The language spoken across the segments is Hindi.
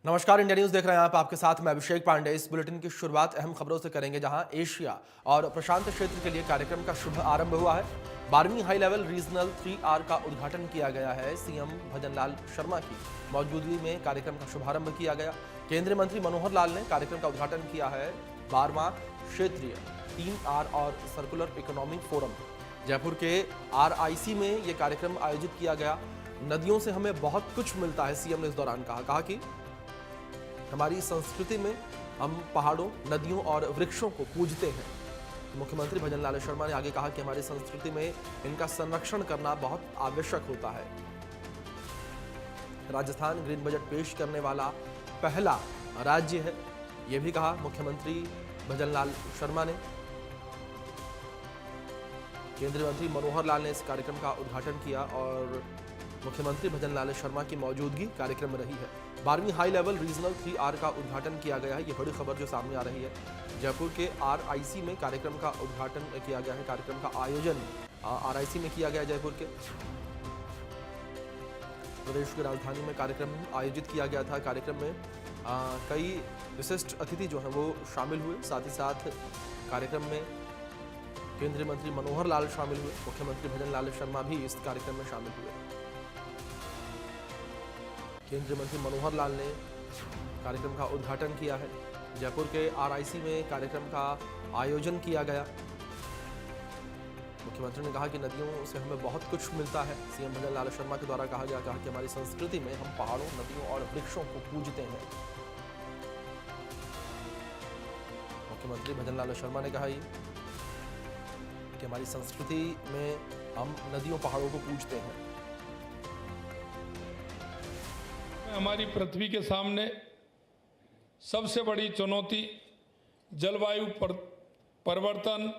नमस्कार, इंडिया न्यूज देख रहे हैं आप। आपके साथ मैं अभिषेक पांडे। इस बुलेटिन की शुरुआत अहम खबरों से करेंगे, जहां एशिया और प्रशांत क्षेत्र के लिए कार्यक्रम का शुभ आरंभ हुआ है। 12वीं हाई लेवल रीजनल 3R का उद्घाटन किया गया है। सीएम भजनलाल शर्मा की मौजूदगी में कार्यक्रम का शुभारंभ किया गया। केंद्रीय मंत्री मनोहर लाल ने कार्यक्रम का उद्घाटन किया है। 12वां क्षेत्रीय 3R और सर्कुलर इकोनॉमिक फोरम जयपुर के RIC में ये कार्यक्रम आयोजित किया गया। नदियों से हमें बहुत कुछ मिलता है, सीएम ने इस दौरान कहा कि हमारी संस्कृति में हम पहाड़ों, नदियों और वृक्षों को पूजते हैं। मुख्यमंत्री भजनलाल शर्मा ने आगे कहा कि हमारी संस्कृति में इनका संरक्षण करना बहुत आवश्यक होता है। राजस्थान ग्रीन बजट पेश करने वाला पहला राज्य है, यह भी कहा मुख्यमंत्री भजनलाल शर्मा ने। केंद्रीय मंत्री मनोहर लाल ने इस कार्यक्रम का उद्घाटन किया और मुख्यमंत्री भजनलाल शर्मा की मौजूदगी कार्यक्रम में रही है। 12वीं हाई लेवल रीजनल 3R का उद्घाटन किया गया है। ये बड़ी खबर जो सामने आ रही है। जयपुर के RIC में कार्यक्रम का उद्घाटन किया गया है। कार्यक्रम का आयोजन RIC में किया गया है। जयपुर के प्रदेश की राजधानी में कार्यक्रम आयोजित किया गया था। कार्यक्रम में कई विशिष्ट अतिथि जो हैं वो शामिल हुए। साथ ही साथ कार्यक्रम में केंद्रीय मंत्री मनोहर लाल शामिल हुए। मुख्यमंत्री भजनलाल शर्मा भी इस कार्यक्रम में शामिल हुए। केंद्रीय मंत्री मनोहर लाल ने कार्यक्रम का उद्घाटन किया है। जयपुर के RIC में कार्यक्रम का आयोजन किया गया। मुख्यमंत्री ने कहा कि नदियों से हमें बहुत कुछ मिलता है। सीएम भजनलाल शर्मा के द्वारा कहा कि हमारी संस्कृति में हम पहाड़ों, नदियों और वृक्षों को पूजते हैं। मुख्यमंत्री भजनलाल शर्मा ने कहा कि हमारी संस्कृति में हम नदियों, पहाड़ों को पूजते हैं। हमारी पृथ्वी के सामने सबसे बड़ी चुनौती जलवायु परिवर्तन,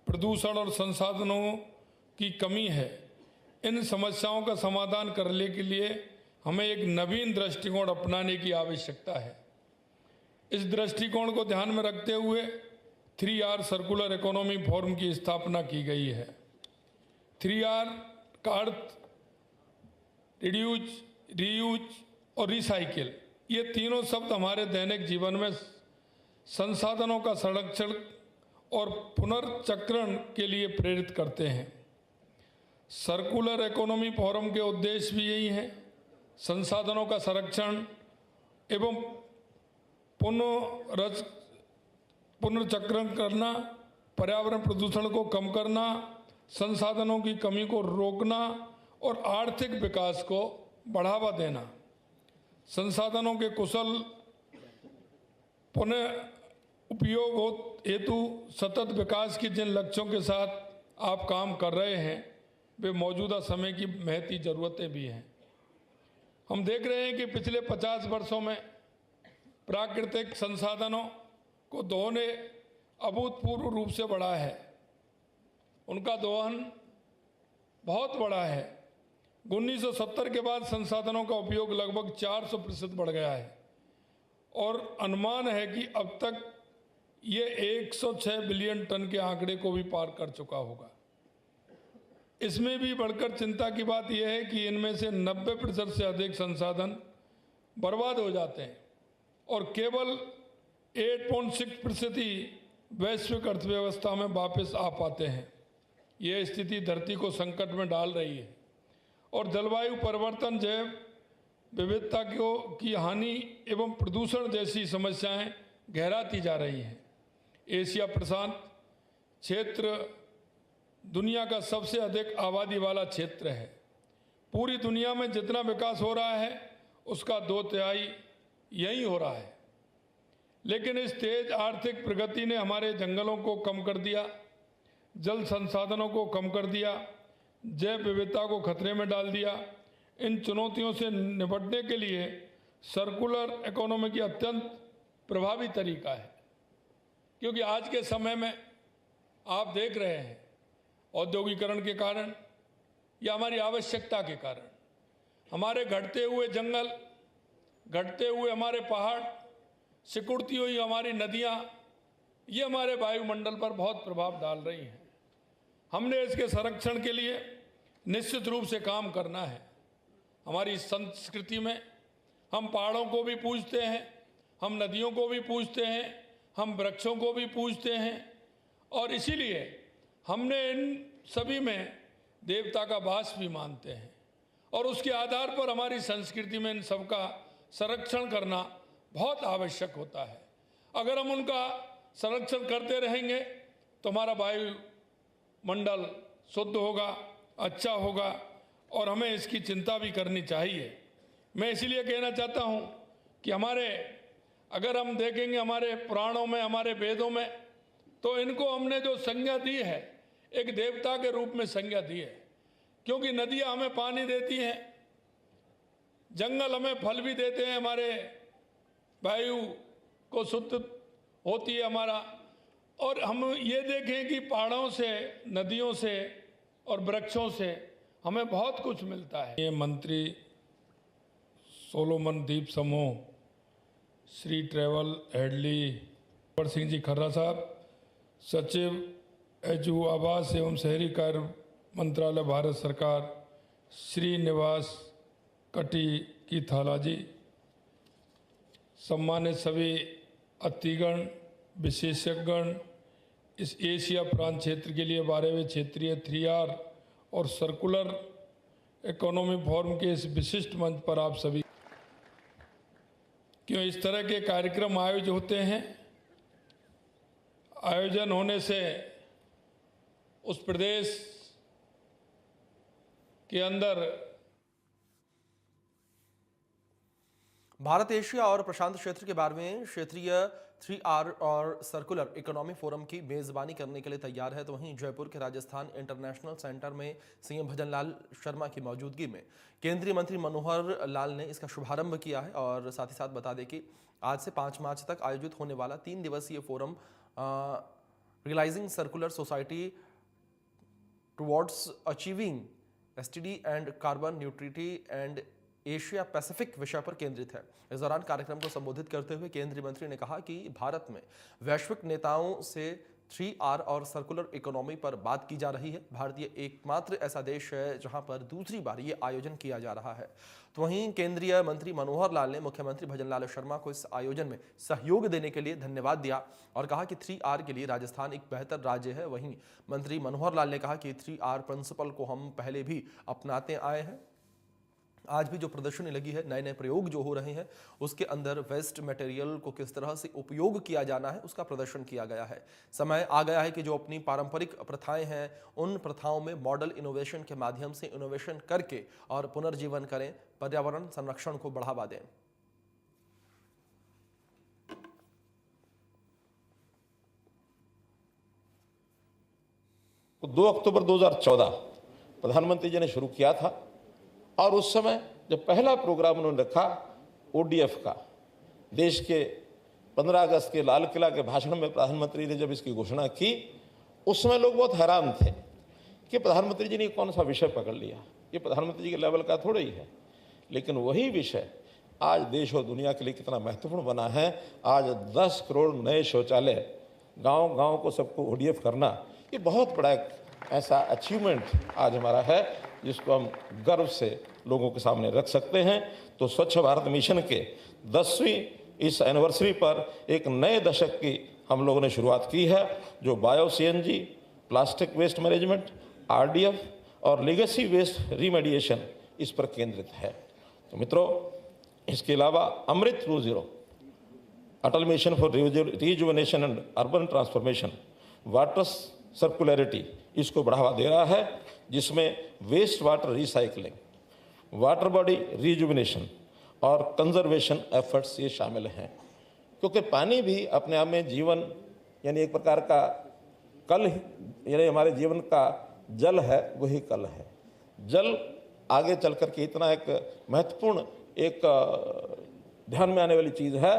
प्रदूषण और संसाधनों की कमी है। इन समस्याओं का समाधान करने के लिए हमें एक नवीन दृष्टिकोण अपनाने की आवश्यकता है। इस दृष्टिकोण को ध्यान में रखते हुए 3R सर्कुलर इकोनॉमी फोरम की स्थापना की गई है। 3R का अर्थ रिड्यूस, रीयूज और रिसाइकिल, ये तीनों शब्द हमारे दैनिक जीवन में संसाधनों का संरक्षण और पुनर्चक्रण के लिए प्रेरित करते हैं। सर्कुलर इकोनॉमी फोरम के उद्देश्य भी यही हैं: संसाधनों का संरक्षण एवं पुनर्चक्रण करना, पर्यावरण प्रदूषण को कम करना, संसाधनों की कमी को रोकना और आर्थिक विकास को बढ़ावा देना। संसाधनों के कुशल पुनः उपयोग हेतु सतत विकास के जिन लक्ष्यों के साथ आप काम कर रहे हैं, वे मौजूदा समय की महती ज़रूरतें भी हैं। हम देख रहे हैं कि पिछले 50 वर्षों में प्राकृतिक संसाधनों को दोहन अभूतपूर्व रूप से बढ़ा है। उनका दोहन बहुत बड़ा है। 1970 के बाद संसाधनों का उपयोग लगभग 400% बढ़ गया है और अनुमान है कि अब तक ये 106 बिलियन टन के आंकड़े को भी पार कर चुका होगा। इसमें भी बढ़कर चिंता की बात यह है कि इनमें से 90% से अधिक संसाधन बर्बाद हो जाते हैं और केवल 8.6% ही वैश्विक अर्थव्यवस्था में वापस आ पाते हैं। यह स्थिति धरती को संकट में डाल रही है और जलवायु परिवर्तन, जैव विविधता की हानि एवं प्रदूषण जैसी समस्याएं गहराती जा रही हैं। एशिया प्रशांत क्षेत्र दुनिया का सबसे अधिक आबादी वाला क्षेत्र है। पूरी दुनिया में जितना विकास हो रहा है उसका 2/3 यहीं हो रहा है। लेकिन इस तेज आर्थिक प्रगति ने हमारे जंगलों को कम कर दिया, जल संसाधनों को कम कर दिया, जैव विविधता को खतरे में डाल दिया। इन चुनौतियों से निपटने के लिए सर्कुलर इकोनॉमी की अत्यंत प्रभावी तरीका है, क्योंकि आज के समय में आप देख रहे हैं औद्योगिकरण के कारण या हमारी आवश्यकता के कारण हमारे घटते हुए जंगल, घटते हुए हमारे पहाड़, सिकुड़ती हुई हमारी नदियाँ, ये हमारे वायुमंडल पर बहुत प्रभाव डाल रही हैं। हमने इसके संरक्षण के लिए निश्चित रूप से काम करना है। हमारी संस्कृति में हम पहाड़ों को भी पूजते हैं, हम नदियों को भी पूजते हैं, हम वृक्षों को भी पूजते हैं और इसीलिए हमने इन सभी में देवता का वास भी मानते हैं और उसके आधार पर हमारी संस्कृति में इन सबका संरक्षण करना बहुत आवश्यक होता है। अगर हम उनका संरक्षण करते रहेंगे तो हमारा वायुमंडल शुद्ध होगा, अच्छा होगा और हमें इसकी चिंता भी करनी चाहिए। मैं इसलिए कहना चाहता हूँ कि अगर हम देखेंगे हमारे पुराणों में, हमारे वेदों में, तो इनको हमने जो संज्ञा दी है एक देवता के रूप में संज्ञा दी है, क्योंकि नदियाँ हमें पानी देती हैं, जंगल हमें फल भी देते हैं, हमारे वायु को शुद्ध होती है हमारा। और हम ये देखें कि पहाड़ों से, नदियों से और वृक्षों से हमें बहुत कुछ मिलता है। ये मंत्री सोलोमन द्वीप समूह श्री ट्रैवल हेडली सिंह जी खर्रा साहब, सचिव एचयू आवास एवं शहरी कार्य मंत्रालय भारत सरकार श्रीनिवास कटी की थाला जी, सम्मानित सभी अतिथिगण, विशेषज्ञगण, इस एशिया प्रांत क्षेत्र के लिए 12वें क्षेत्रीय 3R और सर्कुलर इकोनॉमी फोरम के इस विशिष्ट मंच पर आप सभी क्यों इस तरह के कार्यक्रम आयोजित होते हैं। आयोजन होने से उस प्रदेश के अंदर भारत एशिया और प्रशांत क्षेत्र के बारे में क्षेत्रीय 3R और सर्कुलर इकोनॉमी फोरम की मेजबानी करने के लिए तैयार है। तो वहीं जयपुर के राजस्थान इंटरनेशनल सेंटर में सीएम भजनलाल शर्मा की मौजूदगी में केंद्रीय मंत्री मनोहर लाल ने इसका शुभारंभ किया है। और साथ ही साथ बता दें कि आज से 5 मार्च तक आयोजित होने वाला 3 दिवसीय forum realising circular society towards achieving STD and carbon neutrality and Asia Pacific विषय पर केंद्रित है। इस दौरान कार्यक्रम को संबोधित करते हुए केंद्रीय मंत्री ने कहा कि भारत में वैश्विक नेताओं से 3R और सर्कुलर इकोनॉमी पर बात की जा रही है। भारतीय एकमात्र ऐसा देश है जहां पर दूसरी बार ये आयोजन किया जा रहा है। तो वहीं केंद्रीय मंत्री मनोहर लाल ने मुख्यमंत्री भजनलाल शर्मा को इस आयोजन में सहयोग देने के लिए धन्यवाद दिया और कहा कि 3R के लिए राजस्थान एक बेहतर राज्य है। वहीं मंत्री मनोहर लाल ने कहा कि 3R प्रिंसिपल को हम पहले भी अपनाते आए हैं। आज भी जो प्रदर्शनी लगी है, नए नए प्रयोग जो हो रहे हैं, उसके अंदर वेस्ट मटेरियल को किस तरह से उपयोग किया जाना है उसका प्रदर्शन किया गया है। समय आ गया है कि जो अपनी पारंपरिक प्रथाएं हैं उन प्रथाओं में मॉडल इनोवेशन के माध्यम से इनोवेशन करके और पुनर्जीवन करें, पर्यावरण संरक्षण को बढ़ावा दें। 2 अक्टूबर 2014 प्रधानमंत्री जी ने शुरू किया था और उस समय जब पहला प्रोग्राम उन्होंने रखा ODF का, देश के 15 अगस्त के लाल किला के भाषण में प्रधानमंत्री ने जब इसकी घोषणा की, उस समय लोग बहुत हैरान थे कि प्रधानमंत्री जी ने कौन सा विषय पकड़ लिया, ये प्रधानमंत्री जी के लेवल का थोड़ा ही है। लेकिन वही विषय आज देश और दुनिया के लिए कितना महत्वपूर्ण बना है। आज 10 करोड़ नए शौचालय गांव गांव को सबको ODF करना, ये बहुत बड़ा एक ऐसा अचीवमेंट आज हमारा है जिसको हम गर्व से लोगों के सामने रख सकते हैं। तो स्वच्छ भारत मिशन के 10वीं इस एनिवर्सरी पर एक नए दशक की हम लोगों ने शुरुआत की है, जो bio CNG, plastic waste management, RDF और लीगेसी वेस्ट रीमेडिएशन इस पर केंद्रित है। तो मित्रों, इसके अलावा Amrut 2.0, Atal mission for rejuvenation and urban transformation, water circularity, इसको बढ़ावा दे रहा है, जिसमें waste water recycling, water body rejuvenation और कंजर्वेशन एफर्ट्स ये शामिल हैं। क्योंकि पानी भी अपने आप में जीवन, यानी एक प्रकार का कल, यानी हमारे जीवन का जल है, वही कल है। जल आगे चल कर के इतना एक महत्वपूर्ण एक ध्यान में आने वाली चीज़ है।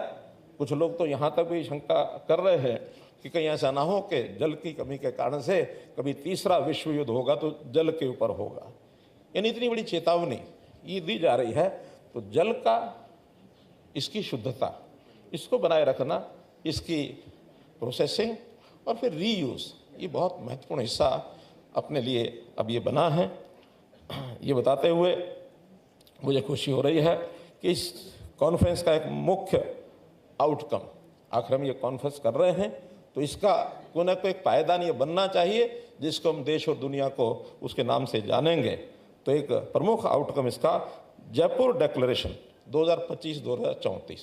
कुछ लोग तो यहाँ तक भी शंका कर रहे हैं कि कहीं ऐसा ना हो कि जल की कमी के कारण से कभी तीसरा विश्व युद्ध होगा तो जल के ऊपर होगा, यानी इतनी बड़ी चेतावनी ये दी जा रही है। तो जल का, इसकी शुद्धता, इसको बनाए रखना, इसकी प्रोसेसिंग और फिर रीयूज़, ये बहुत महत्वपूर्ण हिस्सा अपने लिए अब ये बना है। ये बताते हुए मुझे खुशी हो रही है कि इस कॉन्फ्रेंस का एक मुख्य आउटकम, आखिर हम ये कॉन्फ्रेंस कर रहे हैं तो इसका कोई ना कोई पायदान ये बनना चाहिए जिसको हम देश और दुनिया को उसके नाम से जानेंगे। तो एक प्रमुख आउटकम इसका जयपुर डिक्लेरेशन 2025-2034,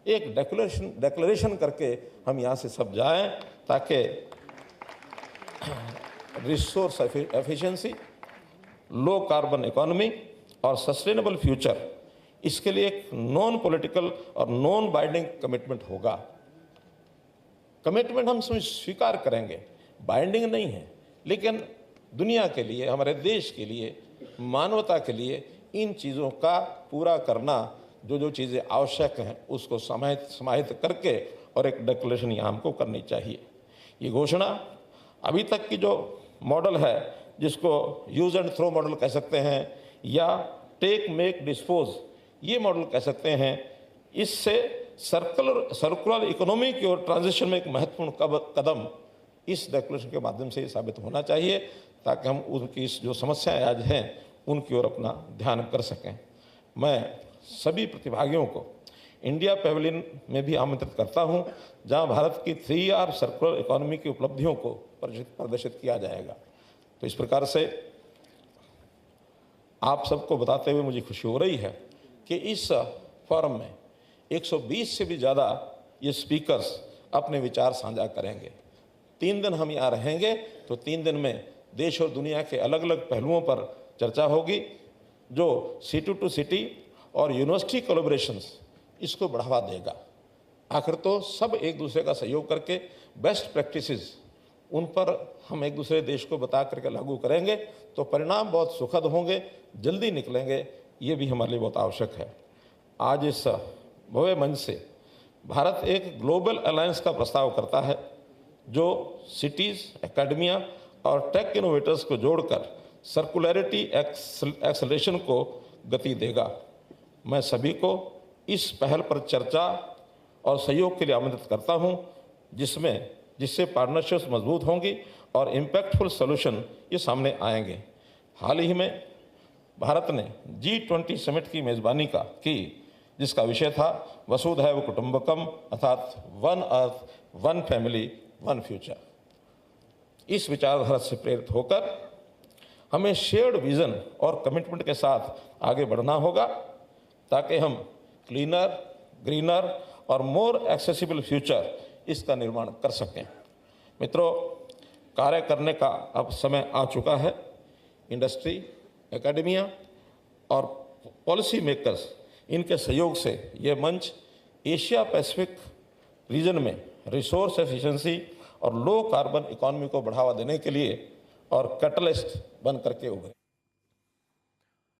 एक डिक्लेरेशन करके हम यहाँ से सब जाएं ताकि resource efficiency, low carbon economy और सस्टेनेबल फ्यूचर, इसके लिए एक नॉन पॉलिटिकल और नॉन बाइंडिंग कमिटमेंट होगा। कमिटमेंट हम स्वीकार करेंगे, बाइंडिंग नहीं है, लेकिन दुनिया के लिए, हमारे देश के लिए, मानवता के लिए इन चीज़ों का पूरा करना, जो जो चीज़ें आवश्यक हैं उसको समाहित करके और एक डिक्लेरेशन यहाँ हमको करनी चाहिए। ये घोषणा अभी तक की जो मॉडल है, जिसको यूज एंड थ्रो मॉडल कह सकते हैं या टेक मेक डिस्पोज ये मॉडल कह सकते हैं, इससे सर्कुलर इकोनॉमी की ओर ट्रांजिशन में एक महत्वपूर्ण कदम इस डिक्लेरेशन के माध्यम से साबित होना चाहिए, ताकि हम उनकी जो समस्याएं आज हैं उनकी ओर अपना ध्यान कर सकें। मैं सभी प्रतिभागियों को इंडिया पैवेलियन में भी आमंत्रित करता हूं, जहां भारत की 3R सर्कुलर इकोनॉमी की उपलब्धियों को प्रदर्शित किया जाएगा। तो इस प्रकार से आप सबको बताते हुए मुझे खुशी हो रही है कि इस फोरम में 120 से भी ज़्यादा ये स्पीकर्स अपने विचार साझा करेंगे। 3 दिन हम यहाँ रहेंगे, तो 3 दिन में देश और दुनिया के अलग अलग पहलुओं पर चर्चा होगी, जो सिटी टू सिटी और यूनिवर्सिटी कोलैबोरेशंस इसको बढ़ावा देगा। आखिर तो सब एक दूसरे का सहयोग करके बेस्ट प्रैक्टिसेस उन पर हम एक दूसरे देश को बता करके लागू करेंगे तो परिणाम बहुत सुखद होंगे, जल्दी निकलेंगे। ये भी हमारे लिए बहुत आवश्यक है। आज इस भव्य मंच से भारत एक ग्लोबल अलायंस का प्रस्ताव करता है, जो सिटीज़, एकेडमिया और टेक इनोवेटर्स को जोड़कर सर्कुलरिटी एक्सेलरेशन को गति देगा। मैं सभी को इस पहल पर चर्चा और सहयोग के लिए आमंत्रित करता हूं, जिससे पार्टनरशिप्स मजबूत होंगी और इम्पैक्टफुल सॉल्यूशन ये सामने आएंगे। हाल ही में भारत ने G20 समिट की मेज़बानी की, जिसका विषय था वसुधैव कुटुंबकम, अर्थात one earth, one family, one future. इस विचारधारा से प्रेरित होकर हमें शेयर्ड विजन और कमिटमेंट के साथ आगे बढ़ना होगा, ताकि हम क्लीनर, ग्रीनर और मोर एक्सेसिबल फ्यूचर इसका निर्माण कर सकें। मित्रों, कार्य करने का अब समय आ चुका है। इंडस्ट्री, एकेडमिया और पॉलिसी मेकर्स इनके सहयोग से ये मंच एशिया पैसिफिक रीजन में रिसोर्स एफिशिएंसी और लो कार्बन इकोनॉमी को बढ़ावा देने के लिए और कैटलिस्ट बन करके उभरे।